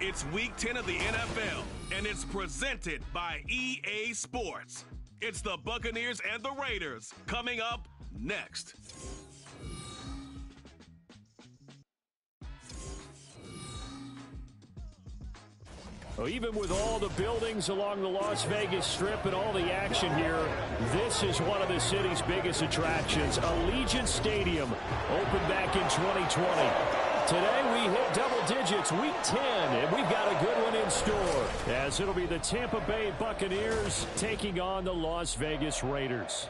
It's Week 10 of the NFL, and it's presented by EA Sports. It's the Buccaneers and the Raiders coming up next. Well, even with all the buildings along the Las Vegas Strip and all the action here, this is one of the city's biggest attractions. Allegiant Stadium opened back in 2020. Today we hit double digits, Week 10, and we've got a good one in store, as it'll be the Tampa Bay Buccaneers taking on the Las Vegas Raiders.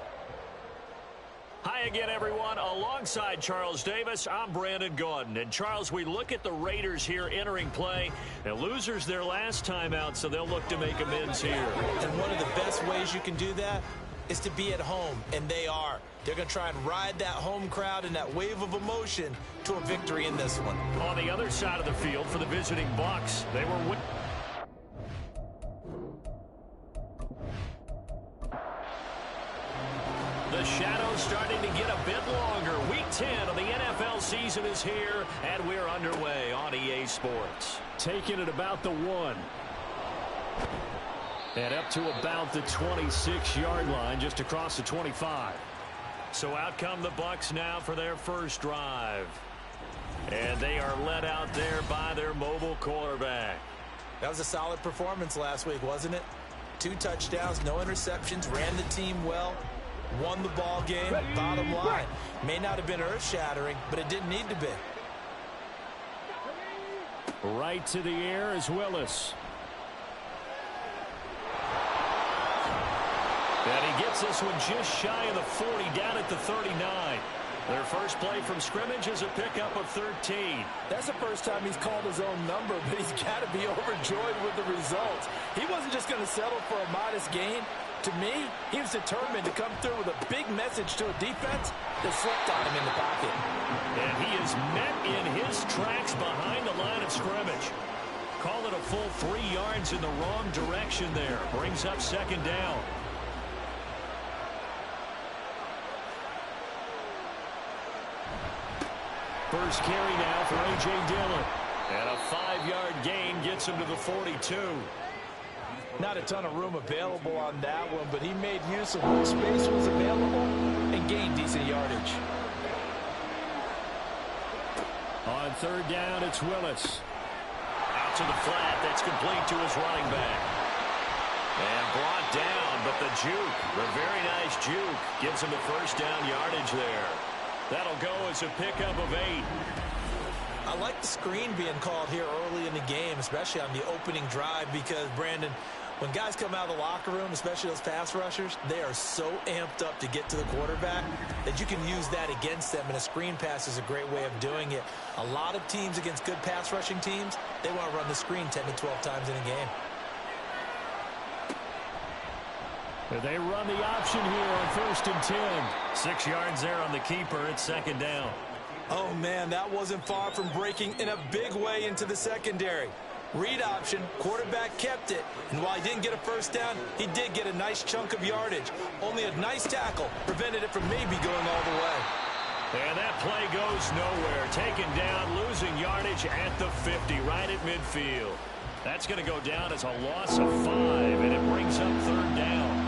Hi again, everyone. Alongside Charles Davis, I'm Brandon Gaudin. And, Charles, we look at the Raiders here entering play. And losers their last time out, so they'll look to make amends here. And one of the best ways you can do that is to be at home, and they are. They're going to try and ride that home crowd and that wave of emotion to a victory in this one. On the other side of the field for the visiting Bucs, they were the shadow's starting to get a bit longer. Week 10 of the NFL season is here, and we're underway on EA Sports. Taking it about the 1. And up to about the 26-yard line, just across the 25. So out come the Bucs now for their first drive. And they are led out there by their mobile quarterback. That was a solid performance last week, wasn't it? 2 touchdowns, no interceptions, ran the team well. Won the ball game. Bottom line, may not have been earth-shattering, but it didn't need to be. Right to the air is Willis. And he gets this one just shy of the 40, down at the 39. Their first play from scrimmage is a pickup of 13. That's the first time he's called his own number, but he's got to be overjoyed with the results. He wasn't just going to settle for a modest gain. To me, he was determined to come through with a big message to a defense that slipped on him in the pocket. And he is met in his tracks behind the line of scrimmage. Call it a full 3 yards in the wrong direction there. Brings up second down. First carry now for A.J. Dillon. And a 5-yard gain gets him to the 42. Not a ton of room available on that one, but he made use of what space was available and gained decent yardage. On third down, it's Willis. Out to the flat. That's complete to his running back. And brought down, but the juke, the very nice juke, gives him the first down yardage there. That'll go as a pickup of 8. I like the screen being called here early in the game, especially on the opening drive, because, Brandon, when guys come out of the locker room, especially those pass rushers, they are so amped up to get to the quarterback that you can use that against them, and a screen pass is a great way of doing it. A lot of teams against good pass rushing teams, they want to run the screen 10 to 12 times in a game. They run the option here on 1st and 10. 6 yards there on the keeper. It's second down. Oh, man, that wasn't far from breaking in a big way into the secondary. Read option, quarterback kept it, and while he didn't get a first down, he did get a nice chunk of yardage. Only a nice tackle prevented it from maybe going all the way. And that play goes nowhere. Taken down, losing yardage at the 50, right at midfield. That's going to go down as a loss of 5, and it brings up third down.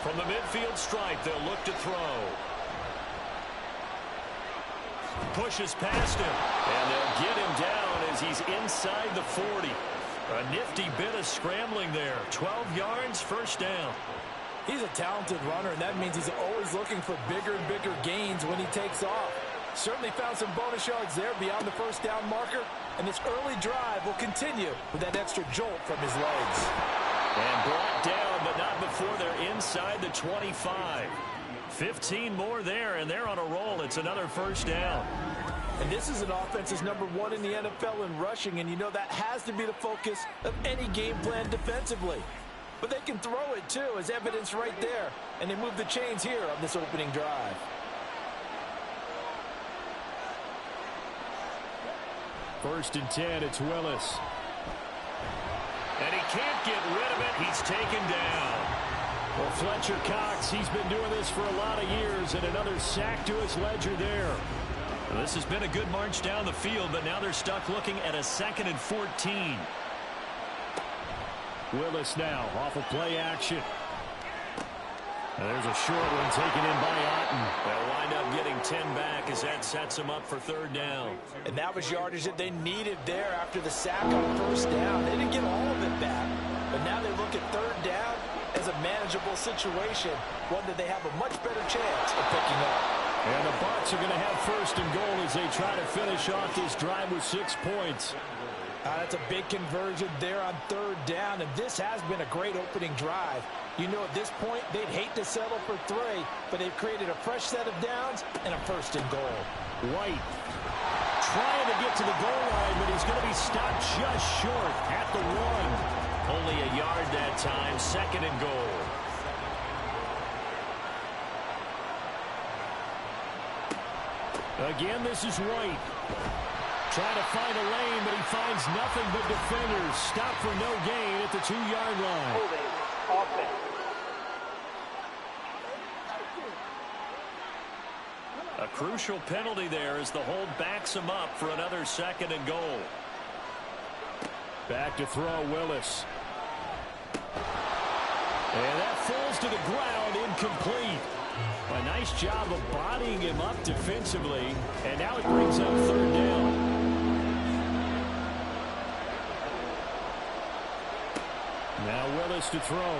From the midfield stripe, they'll look to throw. Pushes past him, and they'll get him down as he's inside the 40. A nifty bit of scrambling there. 12 yards, first down. He's a talented runner, and that means he's always looking for bigger and bigger gains when he takes off. Certainly found some bonus yards there beyond the first down marker, and this early drive will continue with that extra jolt from his legs. And brought down, but not before they're inside the 25. 15 more there, and they're on a roll. It's another first down. And this is an offense that's #1 in the NFL in rushing, and you know that has to be the focus of any game plan defensively. But they can throw it, too, as evidence right there. And they move the chains here on this opening drive. First and 10, it's Willis. And he can't get rid of it. He's taken down. Well, Fletcher Cox, he's been doing this for a lot of years, and another sack to his ledger there. This has been a good march down the field, but now they're stuck looking at a 2nd and 14. Willis now off of play action. And there's a short one taken in by Otten. They'll wind up getting 10 back as that sets them up for 3rd down. And that was yardage that they needed there after the sack on 1st down. They didn't get all of it back, but now they look at 3rd down as a manageable situation, one that they have a much better chance of picking up. And the Bucs are going to have 1st and goal as they try to finish off this drive with 6 points. That's a big conversion there on 3rd down, and this has been a great opening drive. You know, at this point, they'd hate to settle for 3, but they've created a fresh set of downs and a 1st and goal. White trying to get to the goal line, but he's going to be stopped just short at the 1. Only a yard that time, 2nd and goal. Again, this is White. Trying to find a lane, but he finds nothing but defenders. Stop for no gain at the 2-yard line. Holding offense. A crucial penalty there as the hold backs him up for another 2nd and goal. Back to throw, Willis. And that falls to the ground, incomplete. A nice job of bodying him up defensively, and now it brings up 3rd down. Now Willis to throw.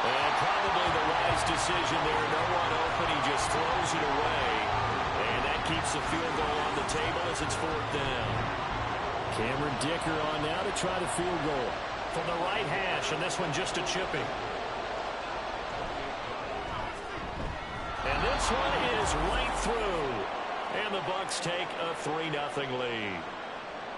And probably the wise decision there. No one open. He just throws it away. And that keeps the field goal on the table as it's 4th down. Cameron Dicker on now to try the field goal. From the right hash, and this one just a chipping. And this one is right through. And the Bucs take a 3-0 lead.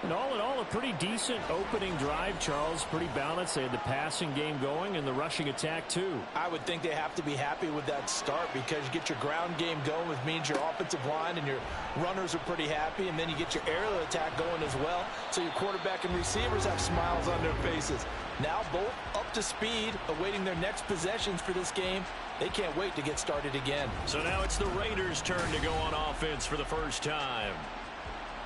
And all in all, a pretty decent opening drive, Charles. Pretty balanced. They had the passing game going and the rushing attack, too. I would think they have to be happy with that start because you get your ground game going, which means your offensive line and your runners are pretty happy, and then you get your aerial attack going as well. So your quarterback and receivers have smiles on their faces. Now both up to speed, awaiting their next possessions for this game. They can't wait to get started again. So now it's the Raiders' turn to go on offense for the first time.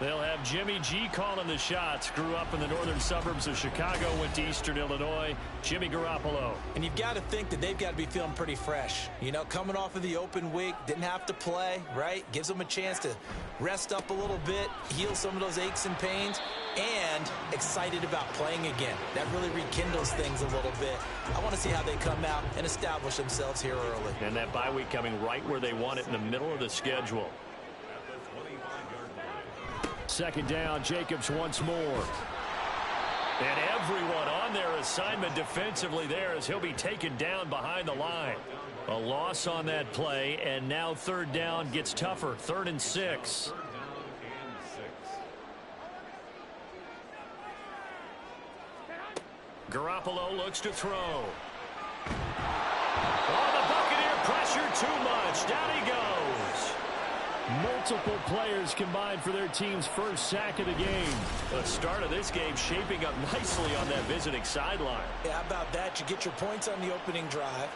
They'll have Jimmy G calling the shots. Grew up in the northern suburbs of Chicago, went to Eastern Illinois. Jimmy Garoppolo. And you've got to think that they've got to be feeling pretty fresh. You know, coming off of the open week, didn't have to play, right? Gives them a chance to rest up a little bit, heal some of those aches and pains, and excited about playing again. That really rekindles things a little bit. I want to see how they come out and establish themselves here early. And that bye week coming right where they want it, in the middle of the schedule. 2nd down, Jacobs once more. And everyone on their assignment defensively there as he'll be taken down behind the line. A loss on that play, and now 3rd down gets tougher. 3rd and 6. Garoppolo looks to throw. Oh, the Buccaneer pressure too much. Down he goes. Multiple players combined for their team's first sack of the game. The start of this game shaping up nicely on that visiting sideline. Yeah, how about that? You get your points on the opening drive.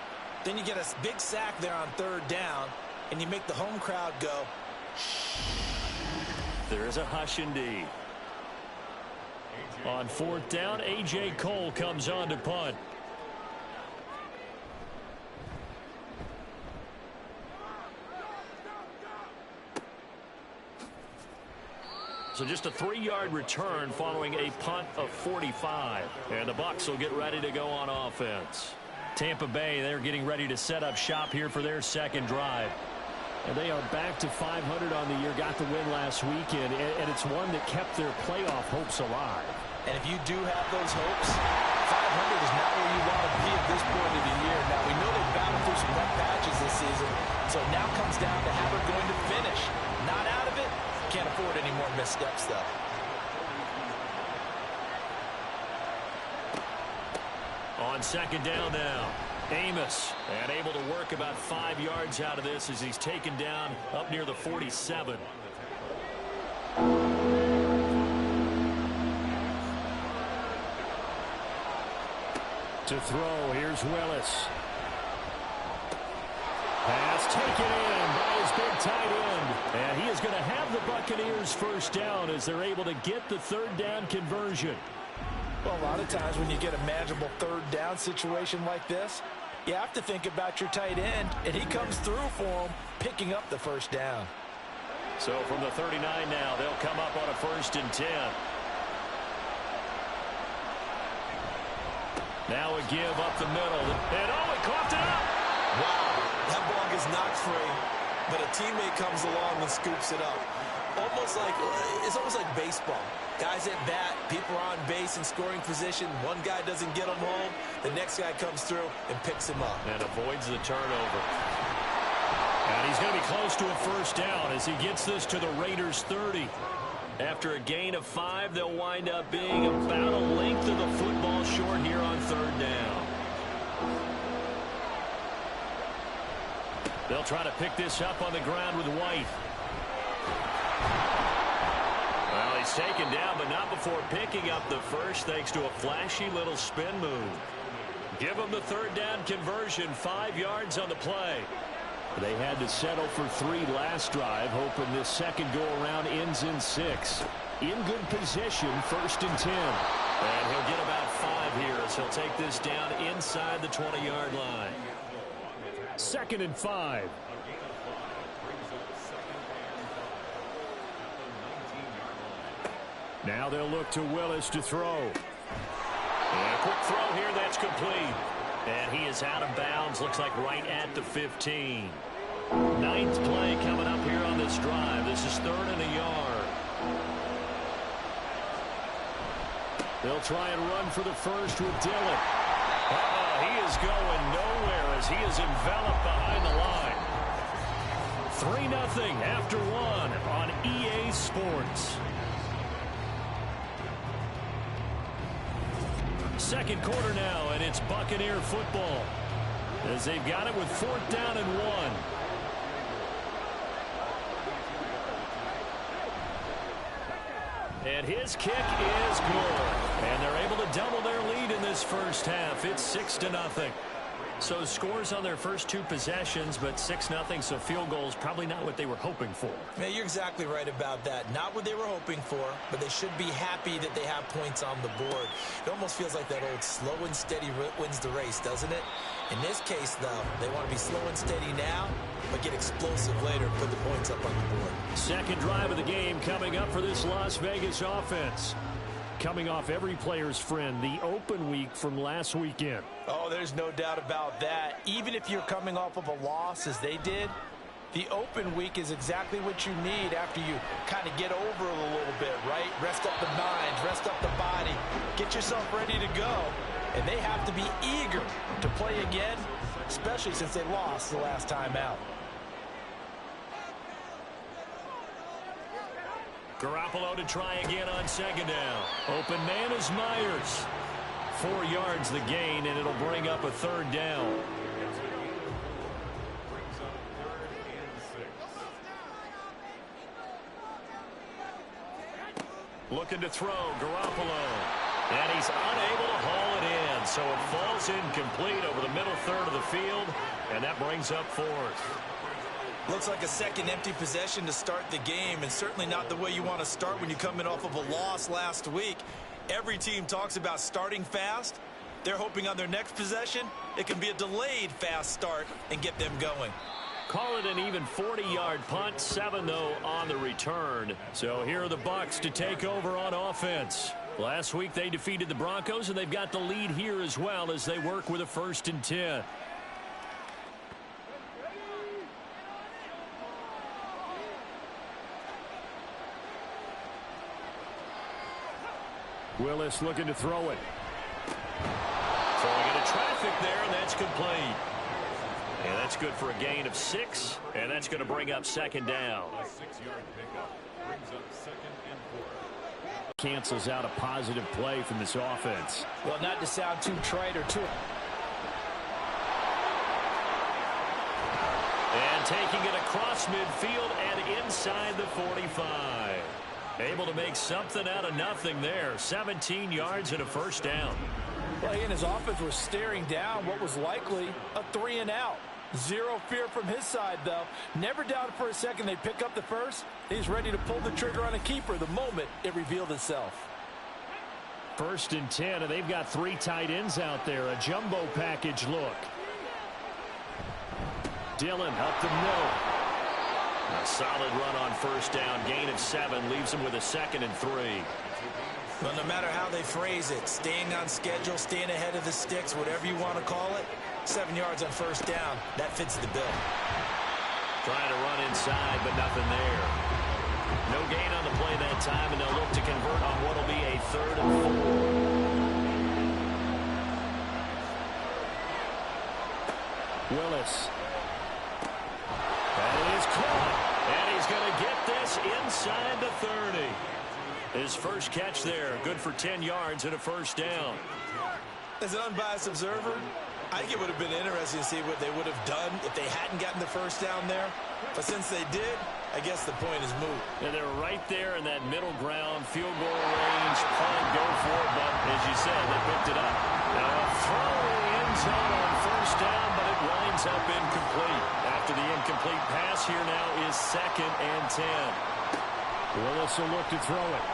Then you get a big sack there on 3rd down, and you make the home crowd go, shh. There is a hush indeed. On 4th down, A.J. Cole comes on to punt. So just a 3-yard return following a punt of 45. And the Bucs will get ready to go on offense. Tampa Bay, they're getting ready to set up shop here for their 2nd drive. And they are back to 500 on the year, got the win last weekend, and it's one that kept their playoff hopes alive. And if you do have those hopes, 500 is not where you want to be at this point of the year. Now, we know they've battled through some rough patches this season, so it now comes down to how they're going to finish. Not out of it. Can't afford any more missteps, though. On 2nd down now, Amos, and able to work about 5 yards out of this as he's taken down up near the 47. To throw, here's Willis. Pass taken in by his big tight end. And he is going to have the Buccaneers first down as they're able to get the third down conversion. Well, a lot of times when you get a manageable third down situation like this, you have to think about your tight end, and he comes through for him, picking up the first down. So from the 39 now, they'll come up on a 1st and 10. Now a give up the middle. And he coughed it up. Wow, that ball gets knocked free, but a teammate comes along and scoops it up. It's almost like baseball. Guys at bat, people are on base in scoring position. One guy doesn't get him home. The next guy comes through and picks him up. And avoids the turnover. And he's going to be close to a first down as he gets this to the Raiders' 30. After a gain of 5, they'll wind up being about a length of the football short here on 3rd down. They'll try to pick this up on the ground with White. Well, he's taken down, but not before picking up the first thanks to a flashy little spin move. Give them the third down conversion, 5 yards on the play. They had to settle for 3 last drive, hoping this second go-around ends in 6. In good position, 1st and 10. And he'll get about 5 here as he'll take this down inside the 20-yard line. 2nd and 5. Now they'll look to Willis to throw. And a quick throw here, that's complete. And he is out of bounds, looks like right at the 15. 9th play coming up here on this drive. This is 3rd and a yard. They'll try and run for the first with Dillon. He is going nowhere as he is enveloped behind the line. 3-0 after 1 on EA Sports. Second quarter now, and it's Buccaneer football as they've got it with 4th down and 1. And his kick is good. And they're able to double their lead in this first half. It's 6-0. So scores on their first 2 possessions, but 6-0, so field goals probably not what they were hoping for. Yeah, you're exactly right about that. Not what they were hoping for, but they should be happy that they have points on the board. It almost feels like that old slow and steady wins the race, doesn't it? In this case, though, they want to be slow and steady now, but get explosive later and put the points up on the board. Second drive of the game coming up for this Las Vegas offense. Coming off every player's friend, the open week from last weekend. Oh, there's no doubt about that. Even if you're coming off of a loss as they did, the open week is exactly what you need after you kind of get over it a little bit, right? Rest up the mind, rest up the body, get yourself ready to go. And they have to be eager to play again, especially since they lost the last time out. Garoppolo to try again on 2nd down. Open man is Myers. 4 yards the gain, and it'll bring up a 3rd down. Looking to throw, Garoppolo. And he's unable to haul it in, so it falls incomplete over the middle third of the field, and that brings up 4th. Looks like a second empty possession to start the game, and certainly not the way you want to start when you come in off of a loss last week. Every team talks about starting fast. They're hoping on their next possession, it can be a delayed fast start and get them going. Call it an even 40-yard punt, 7 though on the return. So here are the Bucs to take over on offense. Last week they defeated the Broncos, and they've got the lead here as well as they work with a 1st and 10. Willis looking to throw it. Throwing into traffic there, and that's complete. And that's good for a gain of 6, and that's going to bring up 2nd down. A 6-yard pickup brings up 2nd and 4. Cancels out a positive play from this offense. Well, not to sound too trite or too... And taking it across midfield and inside the 45. Able to make something out of nothing there. 17 yards and a 1st down. Well, he and his offense were staring down what was likely a 3-and-out. Zero fear from his side, though. Never doubted for a second they pick up the first. He's ready to pull the trigger on a keeper the moment it revealed itself. 1st and 10, and they've got 3 tight ends out there. A jumbo package look. Dillon up the middle. A solid run on 1st down. Gain of 7 leaves him with a 2nd and 3. Well, no matter how they phrase it, staying on schedule, staying ahead of the sticks, whatever you want to call it, 7 yards on 1st down, that fits the bill. Trying to run inside, but nothing there. No gain on the play that time, and they'll look to convert on what will be a 3rd and 4. Willis. That is caught. And he's going to get this inside the 30. His first catch there, good for 10 yards and a 1st down. As an unbiased observer, I think it would have been interesting to see what they would have done if they hadn't gotten the 1st down there. But since they did, I guess the point is moot. And they're right there in that middle ground, field goal range, punt, go for it. But as you said, they picked it up. Now a throw in the end zone on 1st down, but it winds up incomplete. After the incomplete pass, here now is 2nd and 10. Willis will look to throw it.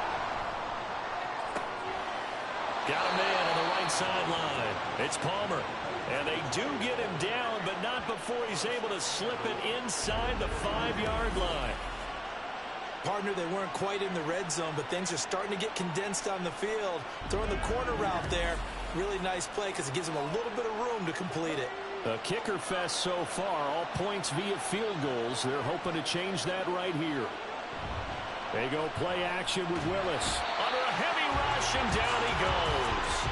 Got a man on the right sideline. It's Palmer. And they do get him down, but not before he's able to slip it inside the 5-yard line. Partner, they weren't quite in the red zone, but things are starting to get condensed on the field. Throwing the corner route there. Really nice play because it gives them a little bit of room to complete it. A kicker fest so far. All points via field goals. They're hoping to change that right here. They go play action with Willis. Under a heavy rush, and down he goes.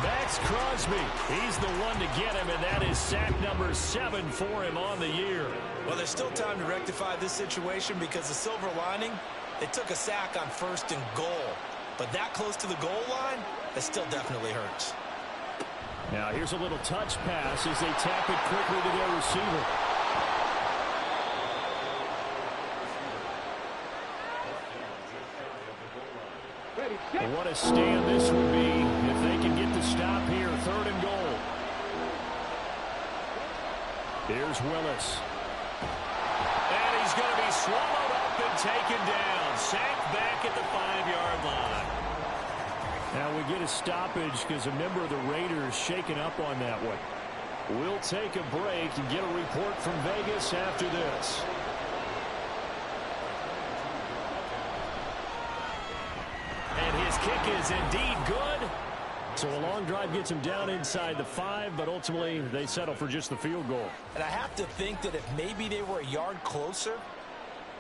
Max Crosby. He's the one to get him, and that is sack number 7 for him on the year. Well, there's still time to rectify this situation because the silver lining, they took a sack on 1st and goal. But that close to the goal line, it still definitely hurts. Now here's a little touch pass as they tap it quickly to their receiver. What a stand this would be if they can get the stop here. 3rd and goal. Here's Willis. And he's going to be swallowed up and taken down. Sacked back at the 5-yard line. Now we get a stoppage because a member of the Raiders shaken up on that one. We'll take a break and get a report from Vegas after this. And his kick is indeed good. So a long drive gets him down inside the 5, but ultimately they settle for just the field goal. And I have to think that if maybe they were a yard closer,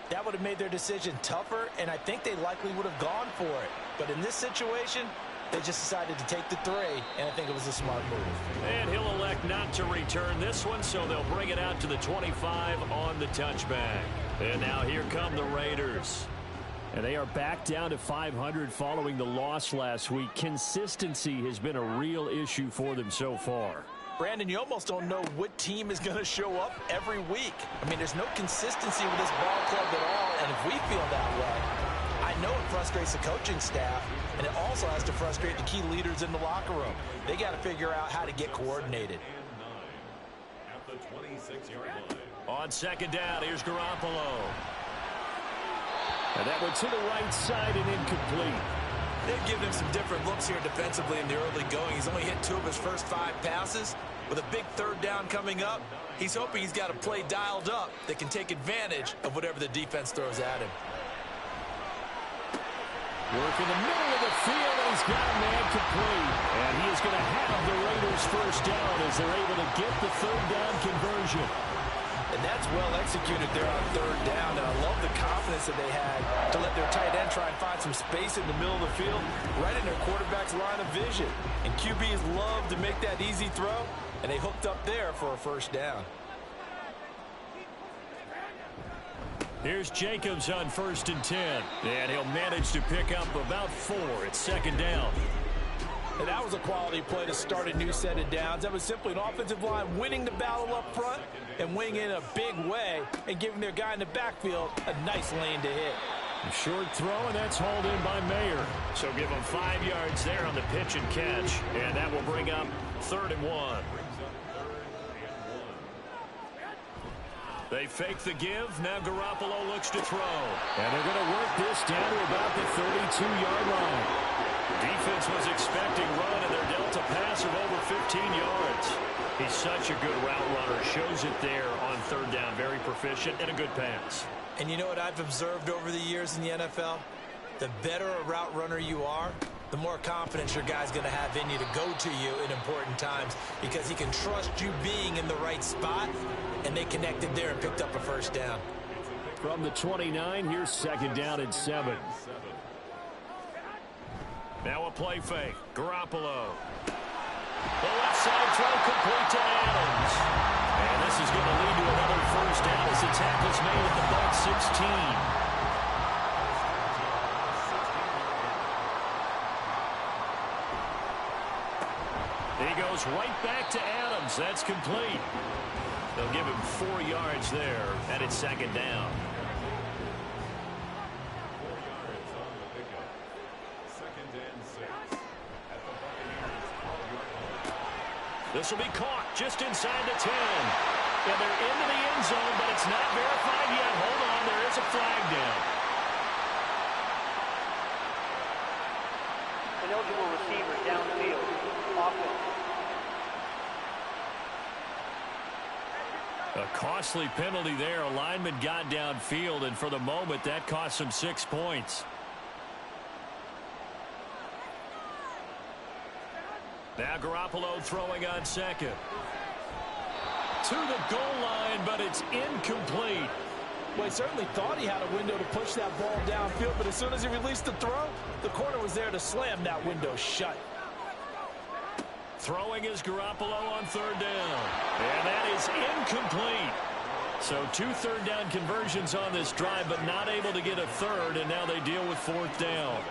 that would have made their decision tougher, and I think they likely would have gone for it. But in this situation, they just decided to take the 3, and I think it was a smart move. And he'll elect not to return this one, so they'll bring it out to the 25 on the touchback. And now here come the Raiders. And they are back down to 500 following the loss last week. Consistency has been a real issue for them so far. Brandon, you almost don't know what team is going to show up every week. I mean, there's no consistency with this ball club at all, and if we feel that way, I know it frustrates the coaching staff, and it also has to frustrate the key leaders in the locker room. They got to figure out how to get coordinated. At the 26-yard line. On 2nd down, here's Garoppolo. And that one to the right side and incomplete. They've given him some different looks here defensively in the early going. He's only hit 2 of his first 5 passes. With a big 3rd down coming up, he's hoping he's got a play dialed up that can take advantage of whatever the defense throws at him. Work in the middle of the field, and he's got a man complete. And he is going to have the Raiders 1st down as they're able to get the 3rd down conversion. And that's well executed there on 3rd down. And I love the confidence that they had to let their tight end try and find some space in the middle of the field, right in their quarterback's line of vision. And QBs love to make that easy throw, and they hooked up there for a 1st down. Here's Jacobs on 1st and 10. And he'll manage to pick up about 4 at 2nd down. And that was a quality play to start a new set of downs. That was simply an offensive line winning the battle up front and winning in a big way and giving their guy in the backfield a nice lane to hit. A short throw, and that's hauled in by Mayer. So give him 5 yards there on the pitch and catch. And that will bring up 3rd and 1. They fake the give. Now Garoppolo looks to throw. And they're going to work this down to about the 32-yard line. Defense was expecting run, and they're dealt a pass of over 15 yards. He's such a good route runner. Shows it there on third down. Very proficient and a good pass. And you know what I've observed over the years in the NFL? The better a route runner you are, the more confidence your guy's going to have in you to go to you in important times because he can trust you being in the right spot, and they connected there and picked up a first down. From the 29, here's second down and 7. Now a play fake. Garoppolo. The left side throw complete to Adams. And this is going to lead to another first down as the tackle's made at the Bucs 16. He goes right back to Adams. That's complete. They'll give him 4 yards there, and it's second down. 4 yards on the pickup. Second and 6. At the Buccaneers 12-yard line. This will be caught just inside the 10. And they're into the end zone, but it's not verified yet. Hold on, there is a flag down. Ineligible receiver downfield. Offense. A costly penalty there. A lineman got downfield, and for the moment, that cost him 6 points. Now Garoppolo throwing on second. To the goal line, but it's incomplete. Well, he certainly thought he had a window to push that ball downfield, but as soon as he released the throw, the corner was there to slam that window shut. Throwing is Garoppolo on third down. And that is incomplete. So 2 third-down conversions on this drive, but not able to get a third, and now they deal with fourth down.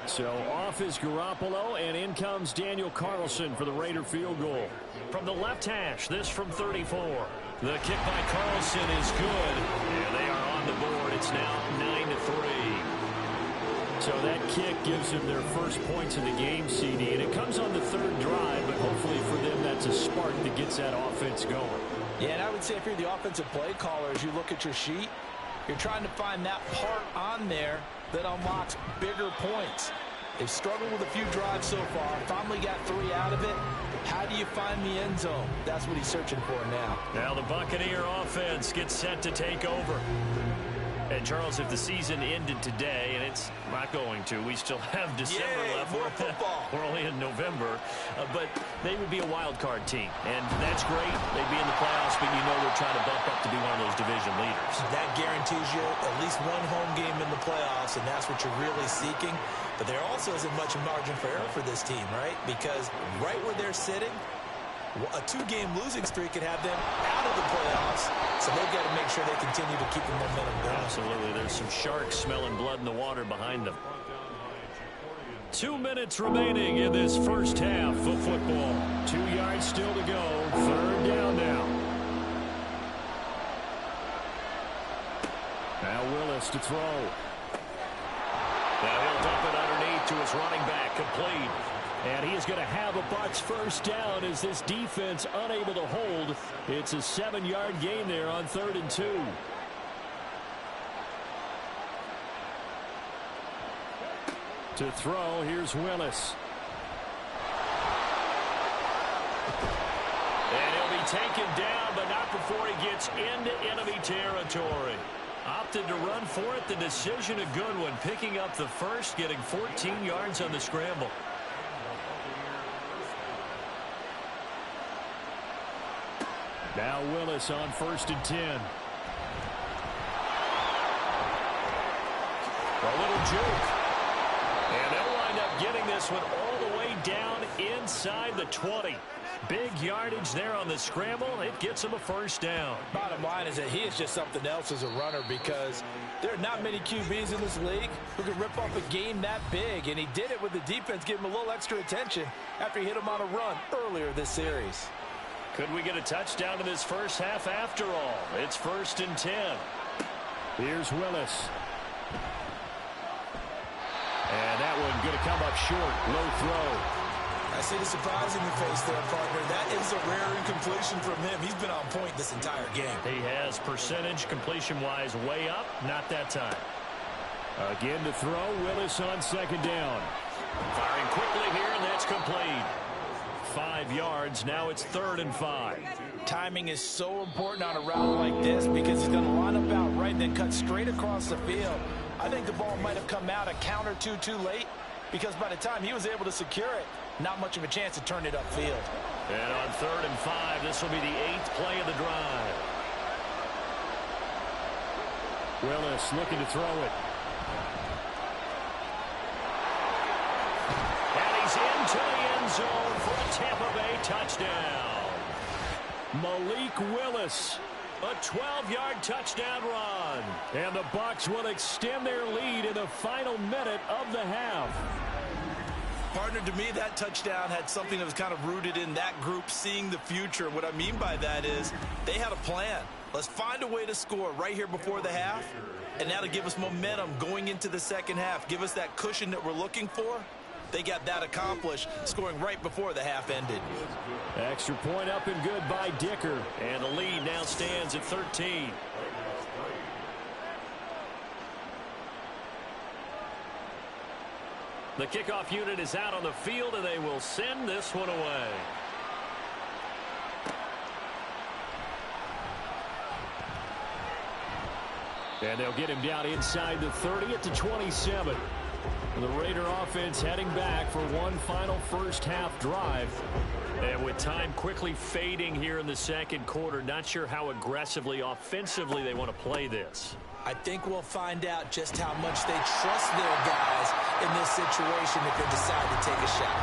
So off is Garoppolo, and in comes Daniel Carlson for the Raider field goal. From the left hash, this from 34. The kick by Carlson is good. And they are on the board. It's now 9-3. So that kick gives them their first points of the game, CD, and it comes on the third drive, but hopefully for them that's a spark that gets that offense going. Yeah, and I would say if you're the offensive play caller, as you look at your sheet, you're trying to find that part on there that unlocks bigger points. They've struggled with a few drives so far. Finally got 3 out of it. How do you find the end zone? That's what he's searching for now. Now the Buccaneer offense gets set to take over. And, Charles, if the season ended today, and it's not going to, we still have December left. More football. We're only in November. But they would be a wild card team. And that's great. They'd be in the playoffs, but you know they're trying to bump up to be one of those division leaders. That guarantees you at least one home game in the playoffs, and that's what you're really seeking. But there also isn't much margin for error for this team, right? Because right where they're sitting, a 2-game losing streak could have them out of the playoffs, so they've got to make sure they continue to keep the momentum going. Absolutely. There's some sharks smelling blood in the water behind them. 2 minutes remaining in this first half of football. 2 yards still to go. Third down now. Now Willis to throw. Now he'll dump it underneath to his running back, complete. And he is going to have a Bucs first down as this defense unable to hold. It's a 7-yard gain there on 3rd and 2. To throw, here's Willis. And he'll be taken down, but not before he gets into enemy territory. Opted to run for it. The decision a good one. Picking up the first, getting 14 yards on the scramble. Now Willis on 1st and 10. A little juke. And they'll wind up getting this one all the way down inside the 20. Big yardage there on the scramble. It gets him a first down. Bottom line is that he is just something else as a runner because there are not many QBs in this league who can rip off a game that big, and he did it with the defense giving him a little extra attention after he hit him on a run earlier this series. Could we get a touchdown in this first half after all? It's 1st and 10. Here's Willis. And that one going to come up short. Low throw. I see the surprise in your face there, partner. That is a rare incompletion from him. He's been on point this entire game. He has percentage completion-wise way up. Not that time. Again to throw, Willis on second down. Firing quickly here, and that's complete. 5 yards. Now it's 3rd and 5. Timing is so important on a route like this because he's going to line up out right and then cut straight across the field. I think the ball might have come out a count or two too late because by the time he was able to secure it, not much of a chance to turn it upfield. And on 3rd and 5, this will be the 8th play of the drive. Willis looking to throw it. And he's into the end zone for a Tampa Bay touchdown. Malik Willis, a 12-yard touchdown run. And the Bucs will extend their lead in the final minute of the half. Partner, to me, that touchdown had something that was kind of rooted in that group seeing the future. What I mean by that is they had a plan. Let's find a way to score right here before the half, and that'll give us momentum going into the second half, give us that cushion that we're looking for. They got that accomplished, scoring right before the half ended. Extra point up and good by Dicker. And the lead now stands at 13. The kickoff unit is out on the field, and they will send this one away. And they'll get him down inside the 30 at the 27. The Raider offense heading back for one final first-half drive. And with time quickly fading here in the second quarter, not sure how aggressively, offensively they want to play this. I think we'll find out just how much they trust their guys in this situation if they decide to take a shot.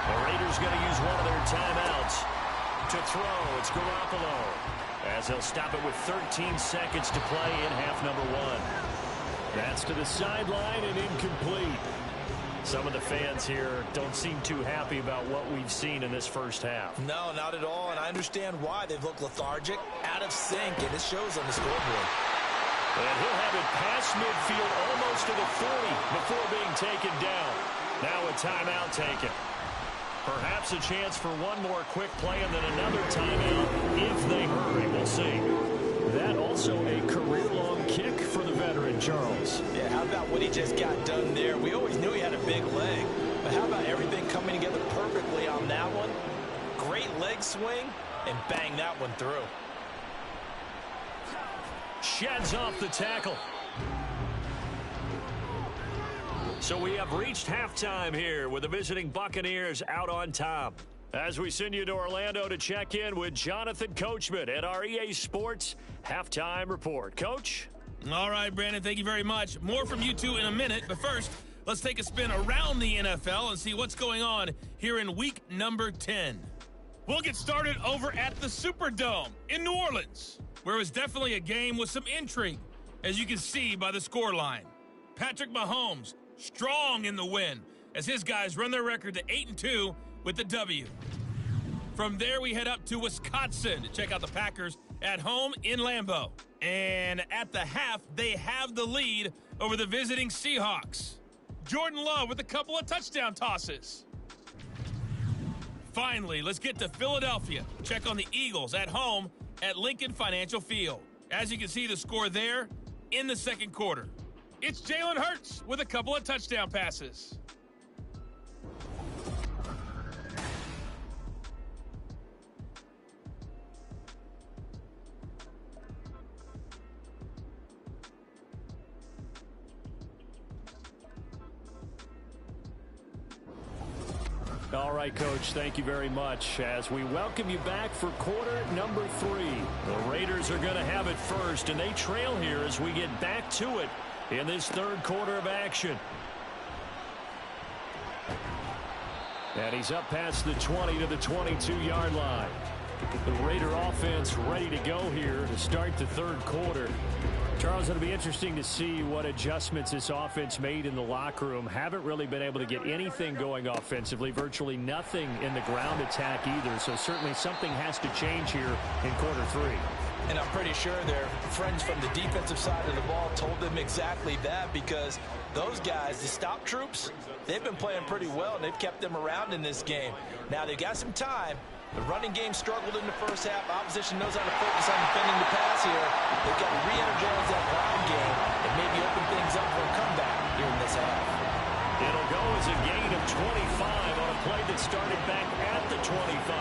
The Raiders going to use one of their timeouts to throw. It's Garoppolo, as they'll stop it with 13 seconds to play in half number 1. That's to the sideline and incomplete. Some of the fans here don't seem too happy about what we've seen in this first half. No, not at all, and I understand why. They've looked lethargic, out of sync, and it shows on the scoreboard. And he'll have it past midfield almost to the 40 before being taken down. Now a timeout taken. Perhaps a chance for one more quick play and then another timeout if they hurry. We'll see. That also a career-long kick for the veteran, Charles. Yeah, how about what he just got done there? We always knew he had a big leg, but how about everything coming together perfectly on that one? Great leg swing, and bang that one through. Sheds off the tackle. So we have reached halftime here with the visiting Buccaneers out on top. As we send you to Orlando to check in with Jonathan Coachman at our EA Sports Halftime Report. Coach? All right, Brandon, thank you very much. More from you two in a minute, but first, let's take a spin around the NFL and see what's going on here in week number 10. We'll get started over at the Superdome in New Orleans, where it was definitely a game with some intrigue, as you can see by the scoreline. Patrick Mahomes, strong in the win, as his guys run their record to 8-2 with the W. From there, we head up to Wisconsin to check out the Packers at home in Lambeau. And at the half, they have the lead over the visiting Seahawks. Jordan Love with a couple of touchdown tosses. Finally, let's get to Philadelphia. Check on the Eagles at home at Lincoln Financial Field. As you can see the score there in the second quarter. It's Jalen Hurts with a couple of touchdown passes. All right, Coach, thank you very much as we welcome you back for quarter number 3. The Raiders are going to have it first, and they trail here as we get back to it in this third quarter of action. And he's up past the 20 to the 22-yard line. The Raider offense ready to go here to start the third quarter. Charles, it'll be interesting to see what adjustments this offense made in the locker room. Haven't really been able to get anything going offensively, virtually nothing in the ground attack either. So certainly something has to change here in quarter 3. And I'm pretty sure their friends from the defensive side of the ball told them exactly that, because those guys, the stop troops, they've been playing pretty well, and they've kept them around in this game. Now, they've got some time. The running game struggled in the first half. Opposition knows how to focus on defending the pass here. They've got to re-energize that ground game and maybe open things up for a comeback here in this half. It'll go as a gain of 25 on a play that started back at the 25.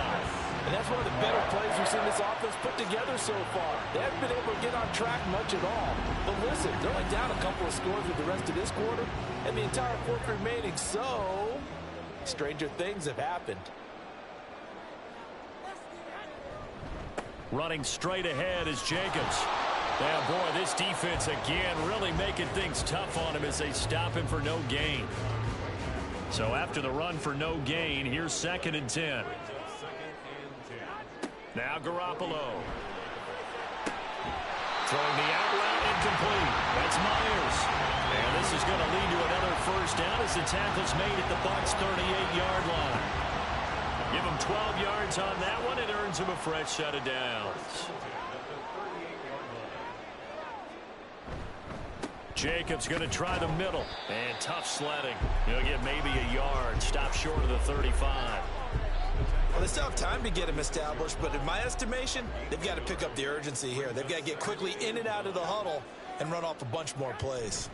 And that's one of the better plays we've seen this offense put together so far. They haven't been able to get on track much at all. But listen, they're only down a couple of scores with the rest of this quarter, and the entire fourth remaining, so stranger things have happened. Running straight ahead is Jacobs. Now, boy, this defense again really making things tough on him as they stop him for no gain. So after the run for no gain, here's 2nd and 10. Now Garoppolo. Throwing the out route incomplete. That's Myers. And this is going to lead to another first down as the tackle's made at the Bucs' 38-yard line. Give him 12 yards on that one. It earns him a fresh set of downs. Jacobs going to try the middle. And tough sledding. He'll get maybe a yard. Stop short of the 35. Well, they still have time to get him established, but in my estimation, they've got to pick up the urgency here. They've got to get quickly in and out of the huddle and run off a bunch more plays.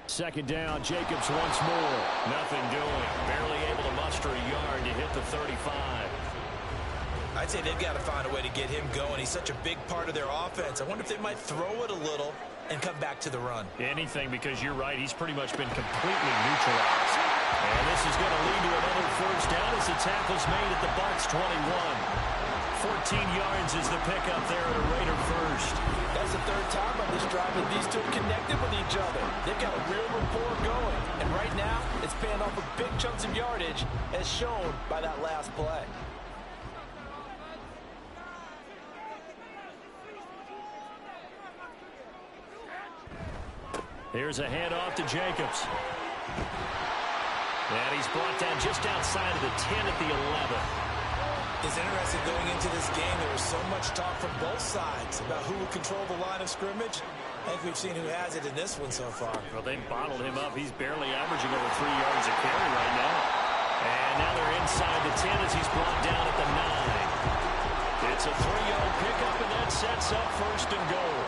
2nd down, Jacobs once more. Nothing doing. Barely able to muster a yard to hit the 35. I'd say they've got to find a way to get him going. He's such a big part of their offense. I wonder if they might throw it a little and come back to the run. Anything, because you're right. He's pretty much been completely neutralized. And this is going to lead to another first down as the tackle's made at the Bucs' 21. 14 yards is the pickup there at a Raider first. That's the third time on this drive that these two have connected with each other. They've got a real rapport going. And right now, it's paying off with big chunks of yardage, as shown by that last play. Here's a handoff to Jacobs. And he's brought down just outside of the 10 at the 11. It's interesting going into this game. There was so much talk from both sides about who would control the line of scrimmage. I think we've seen who has it in this one so far. Well, they've bottled him up. He's barely averaging over 3 yards a carry right now. And now they're inside the 10 as he's brought down at the 9. It's a 3-yard pickup, and that sets up 1st and goal.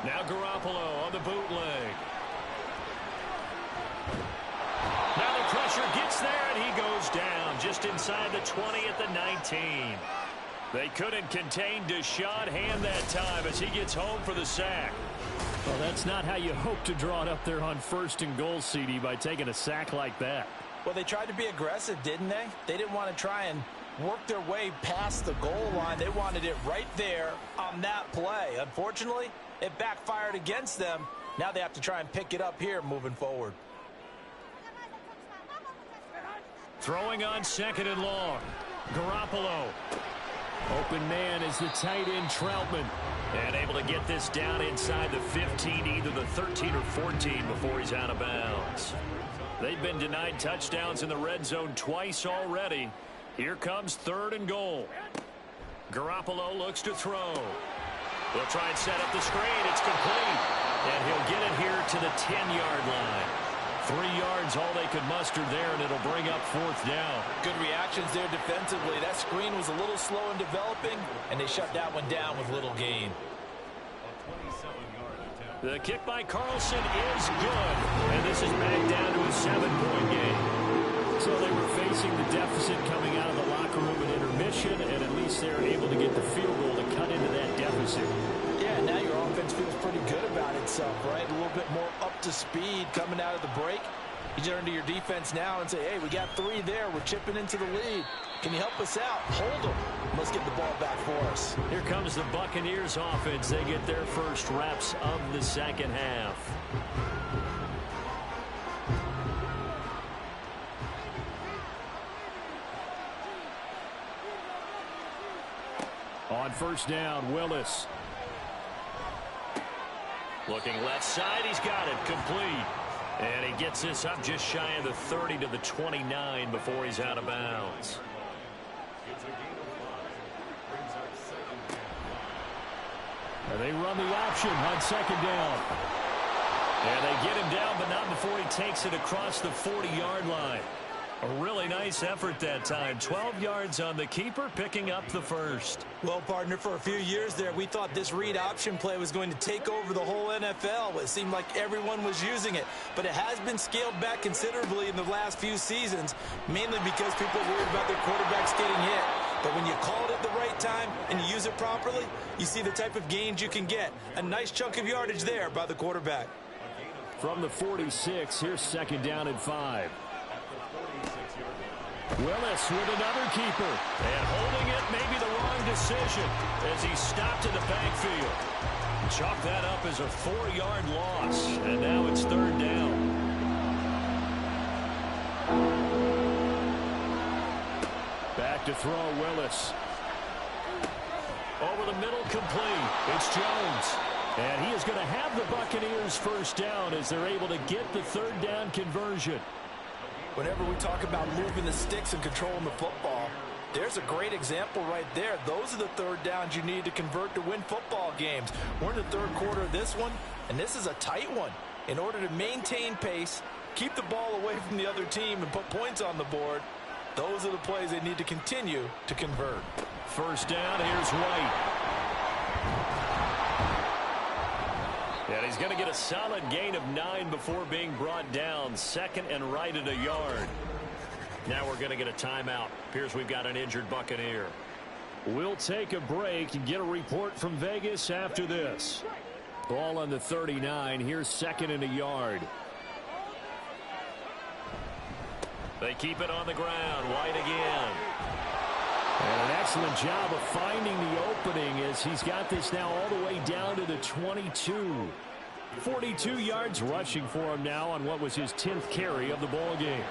Now Garoppolo on the bootleg. Now the pressure gets there, and he goes down just inside the 20 at the 19. They couldn't contain Deshaun Hand that time as he gets home for the sack. Well, that's not how you hope to draw it up there on 1st and goal, CD, by taking a sack like that. Well, they tried to be aggressive, didn't they? They didn't want to try and work their way past the goal line. They wanted it right there on that play. Unfortunately, it backfired against them. Now they have to try and pick it up here moving forward. Throwing on 2nd and long. Garoppolo. Open man is the tight end, Troutman. And able to get this down inside the 15, either the 13 or 14 before he's out of bounds. They've been denied touchdowns in the red zone twice already. Here comes 3rd and goal. Garoppolo looks to throw. They'll try and set up the screen. It's complete. And he'll get it here to the 10-yard line. 3 yards, all they could muster there, and it'll bring up 4th down. Good reactions there defensively. That screen was a little slow in developing, and they shut that one down with little gain. The kick by Carlson is good. And this is back down to a 7-point game. So they were facing the deficit coming out of the locker room in intermission, and at least they're able to get the field goal to cut into that deficit. Yeah, now your offense feels pretty good about itself, right? A little bit more up to speed coming out of the break. You turn to your defense now and say, hey, we got 3 there. We're chipping into the lead. Can you help us out? Hold them. Let's get the ball back for us. Here comes the Buccaneers offense. They get their first reps of the second half. On 1st down, Willis. Looking left side, he's got it complete. And he gets this up just shy of the 30 to the 29 before he's out of bounds. It's a gain of 5. Brings up second down. And they run the option on second down. And they get him down, but not before he takes it across the 40-yard line. A really nice effort that time. 12 yards on the keeper, picking up the first. Well, partner, for a few years there, we thought this read option play was going to take over the whole NFL. It seemed like everyone was using it, but it has been scaled back considerably in the last few seasons, mainly because people are worried about their quarterbacks getting hit. But when you call it at the right time and you use it properly, you see the type of gains you can get. A nice chunk of yardage there by the quarterback. From the 46, here's second down and 5. Willis with another keeper. And holding it may be the wrong decision as he stopped in the backfield. Chalk that up as a 4-yard loss. And now it's third down. Back to throw, Willis. Over the middle, complete. It's Jones. And he is going to have the Buccaneers first down as they're able to get the third down conversion. Whenever we talk about moving the sticks and controlling the football, there's a great example right there. Those are the third downs you need to convert to win football games. We're in the third quarter of this one, and this is a tight one. In order to maintain pace, keep the ball away from the other team, and put points on the board, those are the plays they need to continue to convert. First down, here's White. And he's going to get a solid gain of 9 before being brought down. Second and right at a yard. Now we're going to get a timeout. Appears we've got an injured Buccaneer. We'll take a break and get a report from Vegas after this. Ball on the 39. Here's second and a yard. They keep it on the ground. White again. And an excellent job of finding the opening as he's got this now all the way down to the 22. 42 yards rushing for him now on what was his 10th carry of the ball game.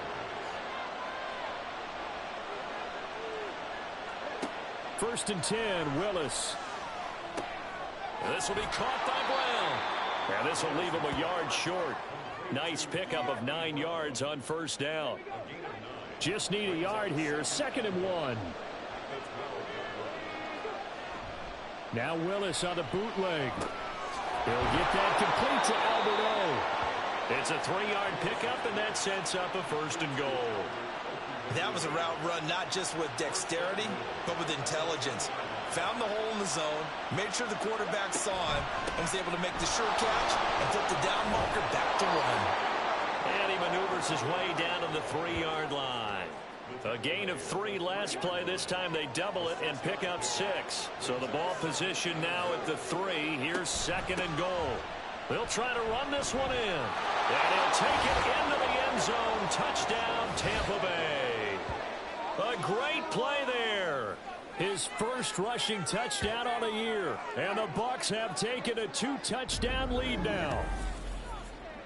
First and 10, Willis. This will be caught by Brown. And this will leave him a yard short. Nice pickup of 9 yards on first down. Just need a yard here. Second and 1. Now Willis on the bootleg. He'll get that complete to Albert O. It's a 3-yard pickup, and that sets up a first and goal. That was a route run not just with dexterity, but with intelligence. Found the hole in the zone, made sure the quarterback saw him, and was able to make the sure catch and flip the down marker back to run. And he maneuvers his way down to the 3-yard line. A gain of 3 last play. This time they double it and pick up 6. So the ball position now at the 3. Here's second and goal. They'll try to run this one in. And he'll take it into the end zone. Touchdown, Tampa Bay. A great play there. His first rushing touchdown on the year. And the Bucs have taken a 2-touchdown lead now.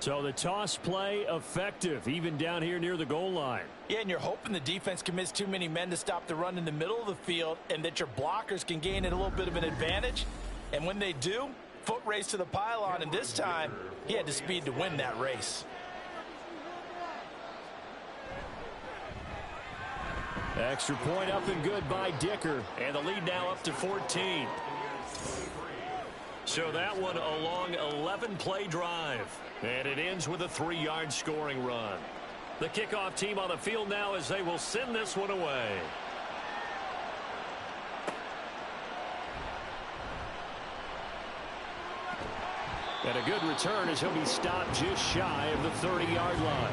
So the toss play effective, even down here near the goal line. Yeah, and you're hoping the defense commits too many men to stop the run in the middle of the field and that your blockers can gain a little bit of an advantage. And when they do, foot race to the pylon, and this time he had the speed to win that race. Extra point up and good by Dicker. And the lead now up to 14. So that one a long 11-play drive. And it ends with a 3-yard scoring run. The kickoff team on the field now as they will send this one away. And a good return as he'll be stopped just shy of the 30-yard line.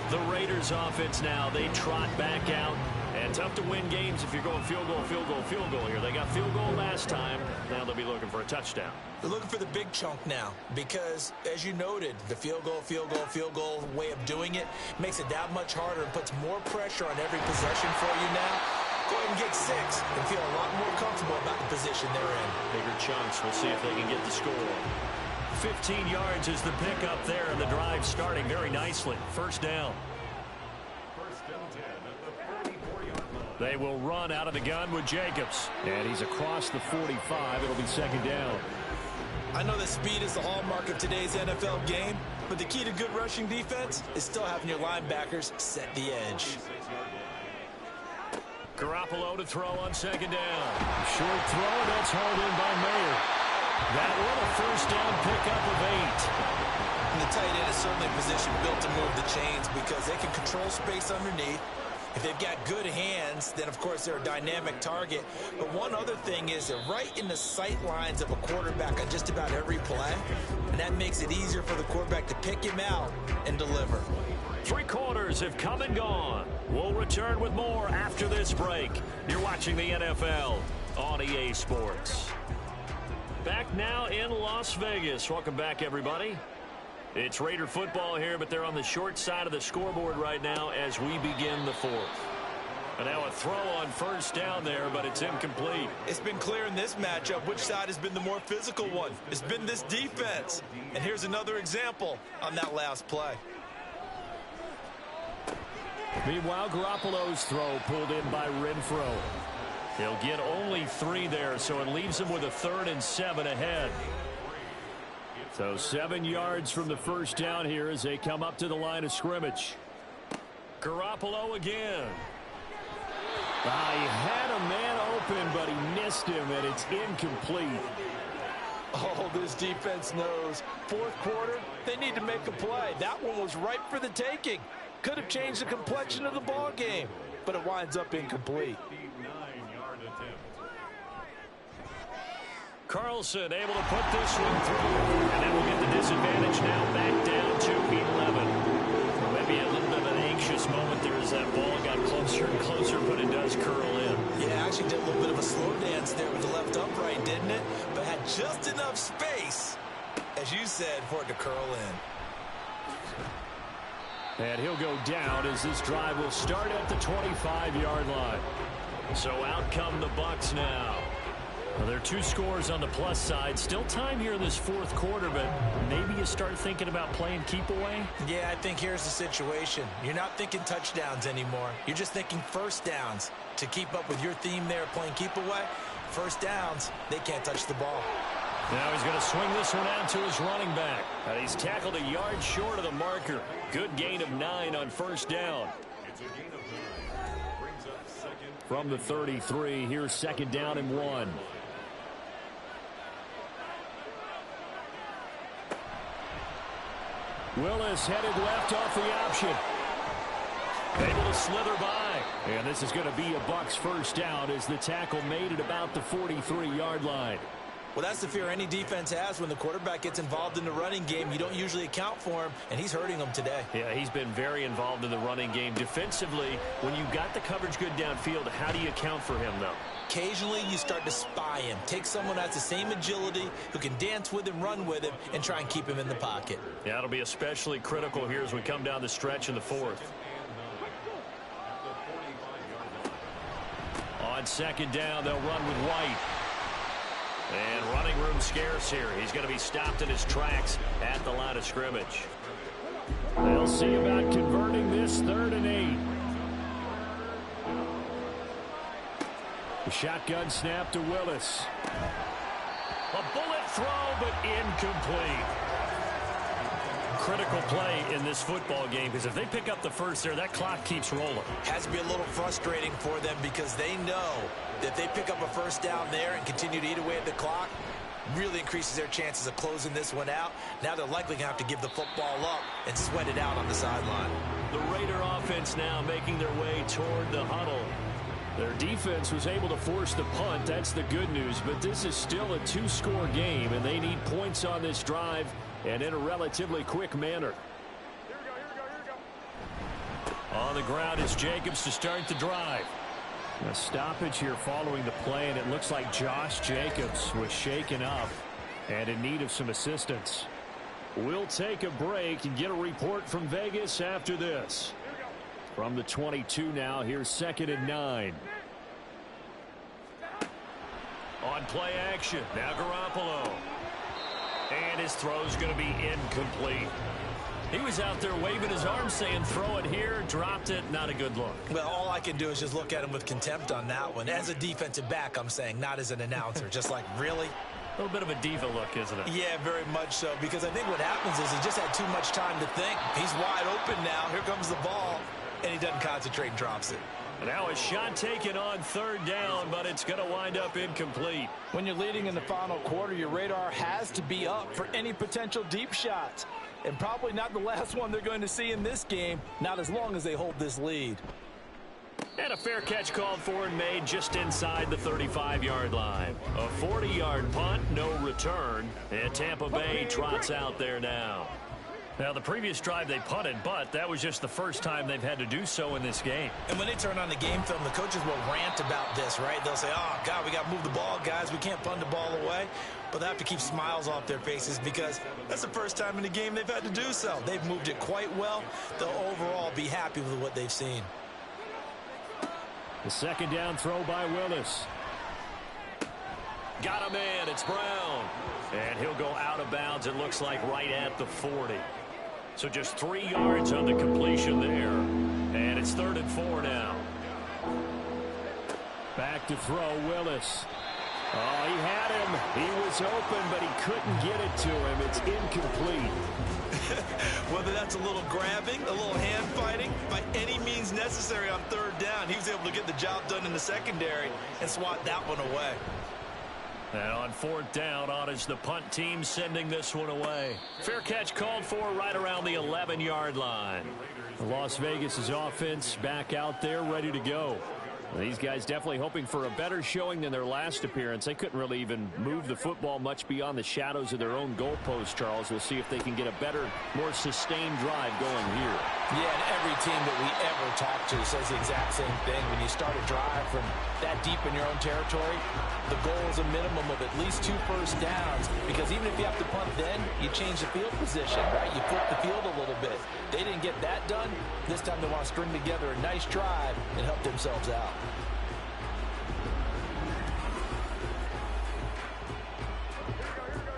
The Raiders offense now, they trot back out. And tough to win games if you're going field goal, field goal, field goal here. They got field goal last time. Now they'll be looking for a touchdown. They're looking for the big chunk now because, as you noted, the field goal way of doing it makes it that much harder and puts more pressure on every possession for you now. Go ahead and get 6 and feel a lot more comfortable about the position they're in. Bigger chunks. We'll see if they can get the score. 15 yards is the pickup there, and the drive starting very nicely. First down. They will run out of the gun with Jacobs. And he's across the 45. It'll be second down. I know that speed is the hallmark of today's NFL game, but the key to good rushing defense is still having your linebackers set the edge. Garoppolo to throw on second down. Short throw, that's hauled in by Mayer. That one a first down pickup of 8. And the tight end is certainly a position built to move the chains because they can control space underneath. If they've got good hands, then of course they're a dynamic target. But one other thing is they're right in the sight lines of a quarterback on just about every play. And that makes it easier for the quarterback to pick him out and deliver. 3 quarters have come and gone. We'll return with more after this break. You're watching the NFL on EA Sports. Back now in Las Vegas. Welcome back, everybody. It's Raider football here, but they're on the short side of the scoreboard right now as we begin the 4th. And now a throw on first down there, but it's incomplete. It's been clear in this matchup which side has been the more physical one. It's been this defense. And here's another example on that last play. Meanwhile, Garoppolo's throw pulled in by Renfro. He'll get only 3 there, so it leaves him with a 3rd and 7 ahead. So 7 yards from the first down here as they come up to the line of scrimmage. Garoppolo again. He had a man open, but he missed him, and it's incomplete. Oh, this defense knows. 4th quarter, they need to make a play. That one was ripe for the taking. Could have changed the complexion of the ball game, but it winds up incomplete. Carlson able to put this one through. And that will get the disadvantage now back down to 11. Well, maybe a little bit of an anxious moment there as that ball got closer and closer, but it does curl in. Yeah, actually did a little bit of a slow dance there with the left upright, didn't it? But had just enough space, as you said, for it to curl in. And he'll go down as this drive will start at the 25-yard line. So out come the Bucs now. Well, there are 2 scores on the plus side. Still time here in this 4th quarter, but maybe you start thinking about playing keep away? Yeah, I think here's the situation. You're not thinking touchdowns anymore. You're just thinking first downs. To keep up with your theme there, playing keep away, first downs, they can't touch the ball. Now he's going to swing this one out to his running back. And he's tackled a yard short of the marker. Good gain of 9 on first down. It's a gain of 9. Brings up second. From the 33, here's second down and 1. Willis headed left off the option. Able to slither by. And this is going to be a Bucs first down as the tackle made at about the 43-yard line. Well, that's the fear any defense has when the quarterback gets involved in the running game. You don't usually account for him, and he's hurting them today. Yeah, he's been very involved in the running game. Defensively, when you got the coverage good downfield, how do you account for him, though? Occasionally, you start to spy him. Take someone that has the same agility, who can dance with him, run with him, and try and keep him in the pocket. Yeah, it'll be especially critical here as we come down the stretch in the 4th. On second down, they'll run with White. And running room scarce here. He's going to be stopped in his tracks at the line of scrimmage. They'll see about converting this 3rd and 8. The shotgun snap to Willis. A bullet throw, but incomplete. Critical play in this football game because if they pick up the first there, that clock keeps rolling. Has to be a little frustrating for them because they know that they pick up a first down there and continue to eat away at the clock, really increases their chances of closing this one out. Now they're likely going to have to give the football up and sweat it out on the sideline. The Raider offense now making their way toward the huddle. Their defense was able to force the punt. That's the good news. But this is still a 2-score game, and they need points on this drive and in a relatively quick manner. On the ground is Jacobs to start the drive. A stoppage here following the play, and it looks like Josh Jacobs was shaken up and in need of some assistance. We'll take a break and get a report from Vegas after this. From the 22 now, here's 2nd and 9. On play action, now Garoppolo. And his throw's going to be incomplete. He was out there waving his arms saying throw it here, dropped it, not a good look. Well, all I can do is just look at him with contempt on that one. As a defensive back, I'm saying, not as an announcer. Just like, really? A little bit of a diva look, isn't it? Yeah, very much so, because I think what happens is he just had too much time to think. He's wide open now. Here comes the ball, and he doesn't concentrate and drops it. Now a shot taken on third down, but it's going to wind up incomplete. When you're leading in the final quarter, your radar has to be up for any potential deep shots. And probably not the last one they're going to see in this game, not as long as they hold this lead. And a fair catch called for and made just inside the 35-yard line. A 40-yard punt, no return, and Tampa Bay trots out there now. Now, the previous drive they punted, but that was just the first time they've had to do so in this game. And when they turn on the game film, the coaches will rant about this, right? They'll say, oh, God, we got to move the ball, guys. We can't punt the ball away. But they have to keep smiles off their faces because that's the first time in the game they've had to do so. They've moved it quite well. They'll overall be happy with what they've seen. The second down throw by Willis. Got a man. It's Brown. And he'll go out of bounds, it looks like, right at the 40. So just 3 yards on the completion there. And it's 3rd and 4 now. Back to throw, Willis. Oh, he had him. He was open, but he couldn't get it to him. It's incomplete. Whether that's a little grabbing, a little hand fighting, by any means necessary on 3rd down, he was able to get the job done in the secondary and swat that one away. And on 4th down, on is the punt team sending this one away. Fair catch called for right around the 11-yard line. Las Vegas' offense back out there ready to go. These guys definitely hoping for a better showing than their last appearance. They couldn't really even move the football much beyond the shadows of their own goalpost, Charles. We'll see if they can get a better, more sustained drive going here. Yeah, and every team that we ever talk to says the exact same thing. When you start a drive from that deep in your own territory, the goal is a minimum of at least 2 first downs, because even if you have to punt then, you change the field position, right? You flip the field a little bit. They didn't get that done. This time they want to string together a nice drive and help themselves out.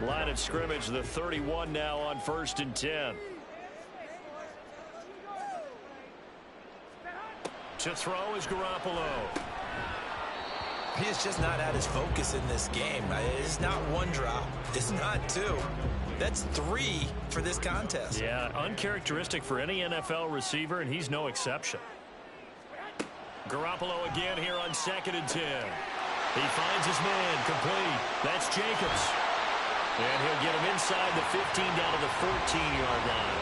Line of scrimmage, the 31 now on 1st and 10. To throw is Garoppolo. He is just not at his focus in this game. It's not 1 drop. It's not 2. That's 3 for this contest. Yeah, uncharacteristic for any NFL receiver, and he's no exception. Garoppolo again here on 2nd and 10. He finds his man, complete. That's Jacobs. And he'll get him inside the 15 down to the 14-yard line.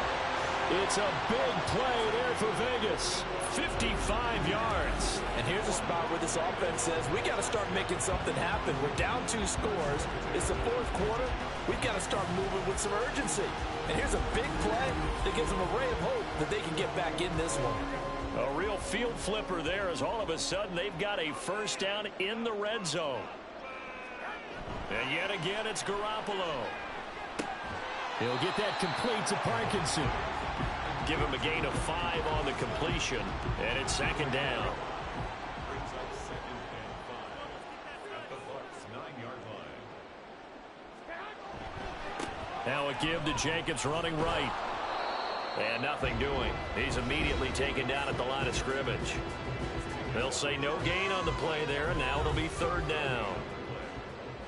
It's a big play there for Vegas. 55 yards. And here's a spot where this offense says, we got to start making something happen. We're down 2 scores. It's the 4th quarter. We've got to start moving with some urgency. And here's a big play that gives them a ray of hope that they can get back in this one. A real field flipper there, as all of a sudden they've got a first down in the red zone. And yet again, it's Garoppolo. He'll get that complete to Parkinson. Give him a gain of 5 on the completion, and it's 2nd down. Brings up 2nd and 5 at the Bucs 9-yard line. Now a give to Jacobs running right. And nothing doing. He's immediately taken down at the line of scrimmage. They'll say no gain on the play there, and now it'll be 3rd down.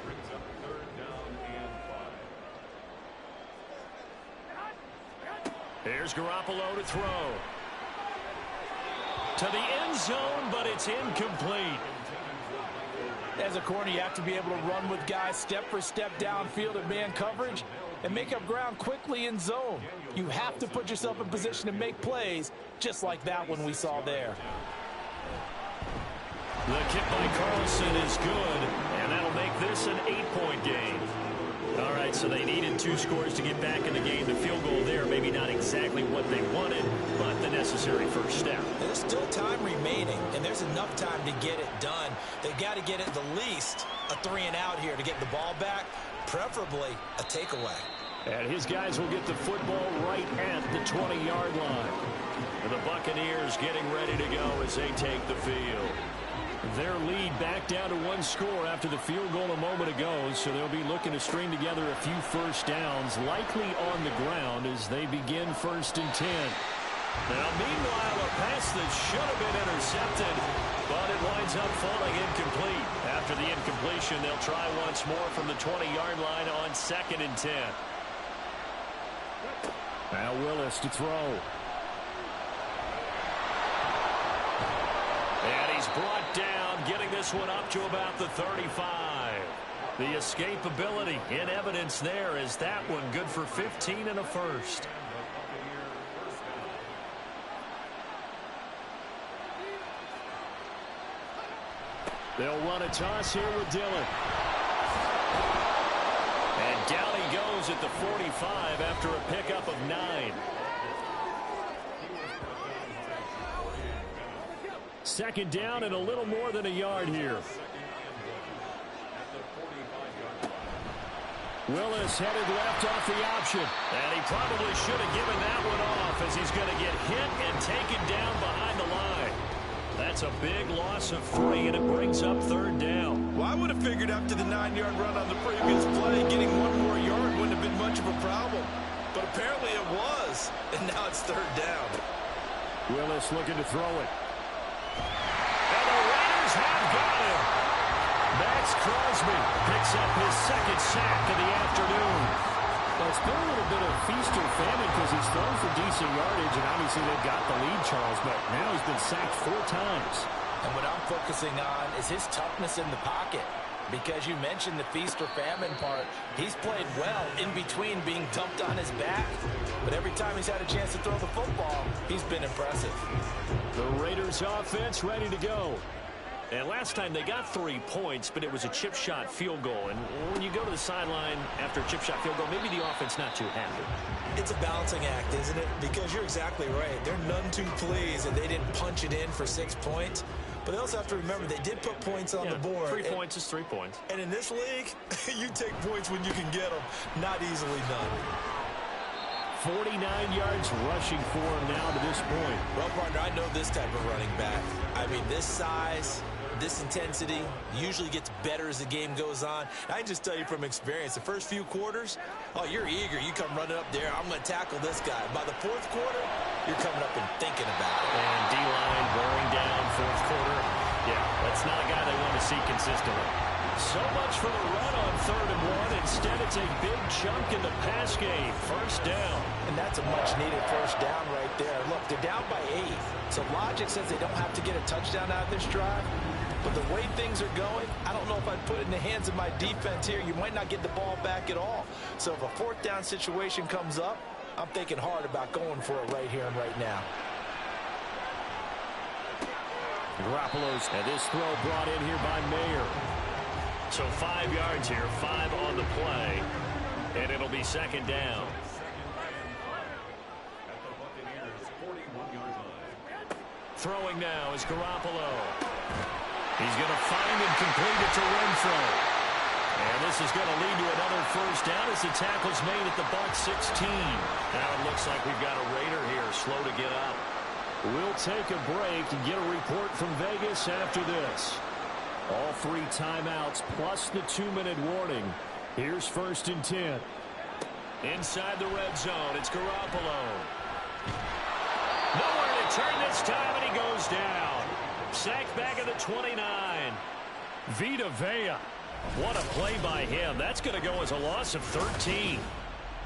Brings up 3rd down and 5. Here's Garoppolo to throw. To the end zone, but it's incomplete. As a corner, you have to be able to run with guys step for step downfield at man coverage and make up ground quickly in zone. You have to put yourself in position to make plays, just like that one we saw there. The kick by Carlson is good, and that'll make this an 8-point game. All right, so they needed 2 scores to get back in the game. The field goal there, maybe not exactly what they wanted, but the necessary first step. There's still time remaining, and there's enough time to get it done. They've got to get at the least a 3-and-out here to get the ball back, preferably a takeaway. And his guys will get the football right at the 20-yard line. And the Buccaneers getting ready to go as they take the field. Their lead back down to 1 score after the field goal a moment ago, so they'll be looking to string together a few first downs, likely on the ground as they begin 1st and 10. Now, meanwhile, a pass that should have been intercepted, but it winds up falling incomplete. After the incompletion, they'll try once more from the 20-yard line on 2nd and 10. Now Willis to throw. And he's brought down, getting this one up to about the 35. The escapability in evidence there as that one good for 15 and a first. They'll run a toss here with Dillon. And down he goes at the 45 after a pickup of 9. 2nd down and a little more than a yard here. Willis headed left off the option. And he probably should have given that one off as he's going to get hit and taken down behind the line. That's a big loss of 3, and it brings up 3rd down. Well, I would have figured after the 9-yard run on the previous play, getting 1 more yard wouldn't have been much of a problem. But apparently it was, and now it's 3rd down. Willis looking to throw it. And the Raiders have got him. Max Crosby picks up his 2nd sack of the afternoon. Well, it's been a little bit of feast or famine because he's thrown for decent yardage, and obviously they've got the lead, Charles, but now he's been sacked 4 times. And what I'm focusing on is his toughness in the pocket. Because you mentioned the feast or famine part. He's played well in between being dumped on his back. But every time he's had a chance to throw the football, he's been impressive. The Raiders offense ready to go. And last time they got 3 points, but it was a chip shot field goal. And when you go to the sideline after a chip shot field goal, maybe the offense not too happy. It's a balancing act, isn't it? Because you're exactly right. They're none too pleased that they didn't punch it in for 6 points. But they also have to remember they did put points on the board. 3 points is 3 points. And in this league, you take points when you can get them. Not easily done. 49 yards rushing for him now to this point. Well, partner, I know this type of running back. I mean, this size, this intensity usually gets better as the game goes on. I can just tell you from experience, the first few quarters, oh, you're eager. You come running up there, I'm going to tackle this guy. By the 4th quarter, you're coming up and thinking about it. And D-line wearing down 4th quarter. Yeah, that's not a guy they want to see consistently. So much for the run on 3rd and 1. Instead, it's a big chunk in the pass game. 1st down. And that's a much-needed 1st down right there. Look, they're down by 8. So logic says they don't have to get a touchdown out of this drive. But the way things are going, I don't know if I'd put it in the hands of my defense here. You might not get the ball back at all. So if a 4th down situation comes up, I'm thinking hard about going for it right here and right now. Garoppolo's, and this throw brought in here by Mayer. So 5 yards here, 5 on the play, and it'll be 2nd down. Throwing now is Garoppolo. He's going to find and complete it to Renfro. And this is going to lead to another 1st down as the tackle's made at the Bucs 16. Now it looks like we've got a Raider here, slow to get up. We'll take a break and get a report from Vegas after this. All 3 timeouts plus the 2-minute warning. Here's 1st and 10. Inside the red zone, it's Garoppolo. Nowhere to turn this time, and he goes down. Sacked back at the 29. Vita Vea. What a play by him. That's going to go as a loss of 13.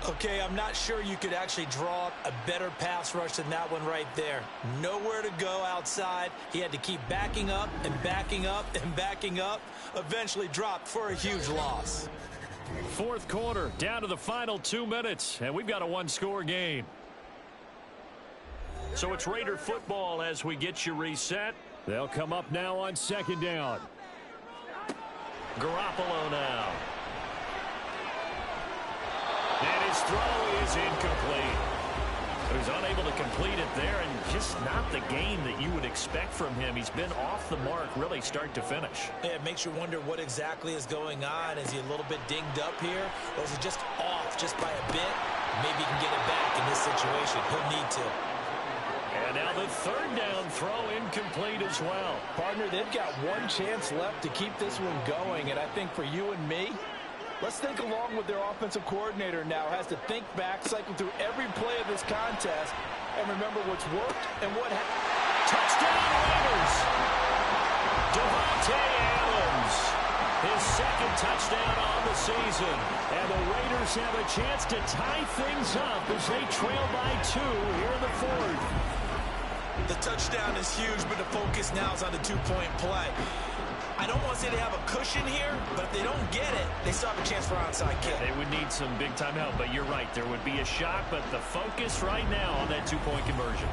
Okay, I'm not sure you could actually draw up a better pass rush than that one right there. Nowhere to go outside. He had to keep backing up and backing up and backing up. Eventually dropped for a huge loss. 4th quarter, down to the final 2 minutes, and we've got a 1-score game. So it's Raider football as we get you reset. They'll come up now on 2nd down. Garoppolo now. And his throw is incomplete. He was unable to complete it there, and just not the game that you would expect from him. He's been off the mark really start to finish. Yeah, it makes you wonder what exactly is going on. Is he a little bit dinged up here, or is he just off just by a bit? Maybe he can get it back in this situation. He'll need to. And now the 3rd down throw incomplete as well. Partner, they've got 1 chance left to keep this one going, and I think for you and me, Let's think along with their offensive coordinator now. Has to think back, cycle through every play of this contest, and remember what's worked and what touchdown Raiders. Devontae Adams, his second touchdown on the season. And the Raiders have a chance to tie things up as they trail by 2 here in the fourth. The touchdown is huge, but the focus now is on the two-point play. I don't want to say they have a cushion here, but if they don't get it, they still have a chance for onside kick. They would need some big-time help, but you're right. There would be a shot, but the focus right now on that two-point conversion.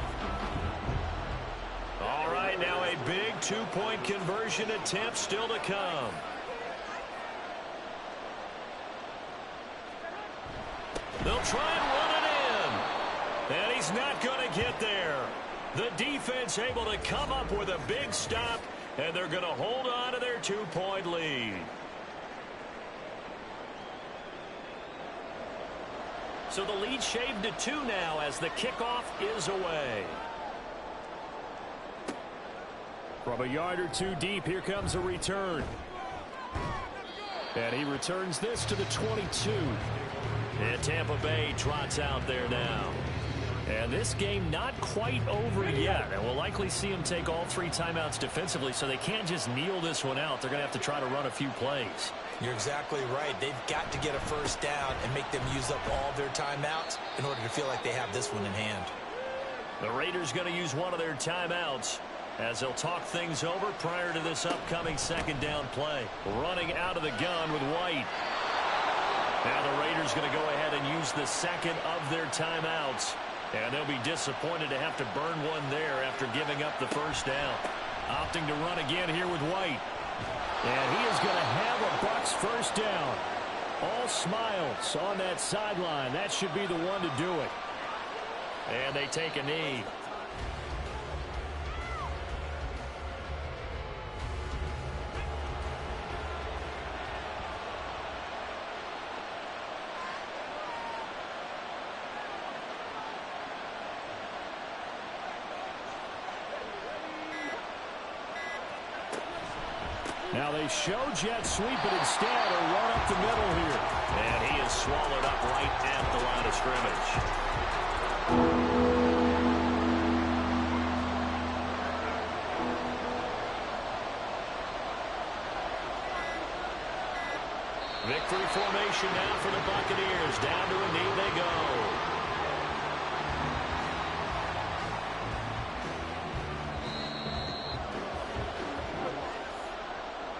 All right, now a big two-point conversion attempt still to come. They'll try and run it in. And he's not going to get there. The defense able to come up with a big stop, and they're going to hold on to their two-point lead. So the lead shaved to 2 now as the kickoff is away. From a yard or 2 deep, here comes a return. And he returns this to the 22. And Tampa Bay trots out there now. And this game not quite over yet. And we'll likely see him take all 3 timeouts defensively, so they can't just kneel this one out. They're going to have to try to run a few plays. You're exactly right. They've got to get a first down and make them use up all their timeouts in order to feel like they have this one in hand. The Raiders going to use one of their timeouts as they'll talk things over prior to this upcoming second down play. Running out of the gun with White. Now the Raiders going to go ahead and use the second of their timeouts. And they'll be disappointed to have to burn one there after giving up the first down. Opting to run again here with White. And he is going to have a Bucs first down. All smiles on that sideline. That should be the one to do it. And they take a knee. Now they show jet sweep, but instead a run up the middle here. And he is swallowed up right at the line of scrimmage. Victory formation now for the Buccaneers. Down to a knee they go.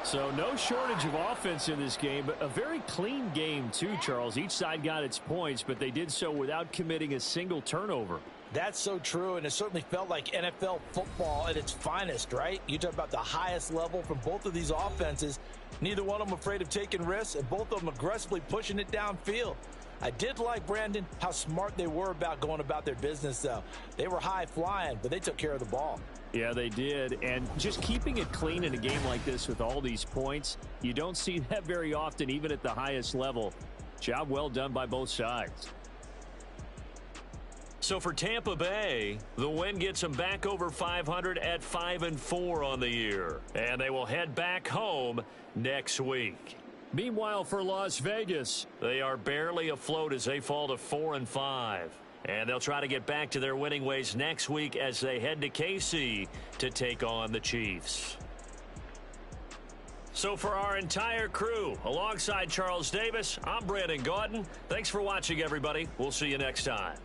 So no shortage of offense in this game, but a very clean game too, Charles. Each side got its points, but they did so without committing a single turnover. That's so true, and it certainly felt like NFL football at its finest, right? You talk about the highest level from both of these offenses. Neither one of them afraid of taking risks, and both of them aggressively pushing it downfield. I did like, Brandon, how smart they were about going about their business, though. They were high-flying, but they took care of the ball. Yeah, they did. And just keeping it clean in a game like this with all these points, you don't see that very often, even at the highest level. Job well done by both sides. So for Tampa Bay, the win gets them back over 500 at 5-4 on the year. And they will head back home next week. Meanwhile, for Las Vegas, they are barely afloat as they fall to 4-5. And they'll try to get back to their winning ways next week as they head to KC to take on the Chiefs. So for our entire crew, alongside Charles Davis, I'm Brandon Gaudin. Thanks for watching, everybody. We'll see you next time.